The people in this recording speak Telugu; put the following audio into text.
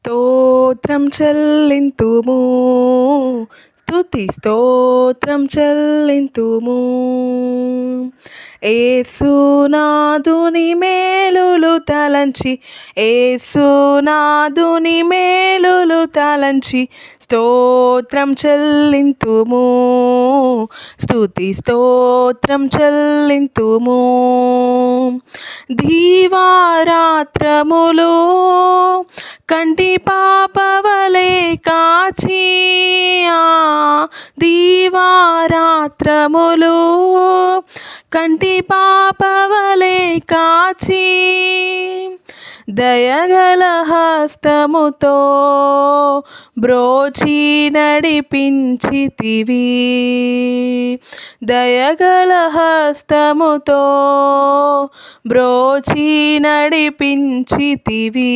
స్తోత్రం చెల్లింతుము, స్తుతి స్తోత్రం చెల్లింతుము. యేసునాథుని మేలులు తలంచి, యేసునాథుని మేలులు తలంచి స్తోత్రం చెల్లింతుము, స్తుతి స్తోత్రం చెల్లింతుము. దీవారాత్రములు కంటి పాపవలే కాచి, దీవారాత్రములు కంటి పాపవలే కాచి, దయగల హస్తముతో బ్రోచి నడిపించితివి, దయగల హస్తముతో బ్రోచి నడిపించితివి.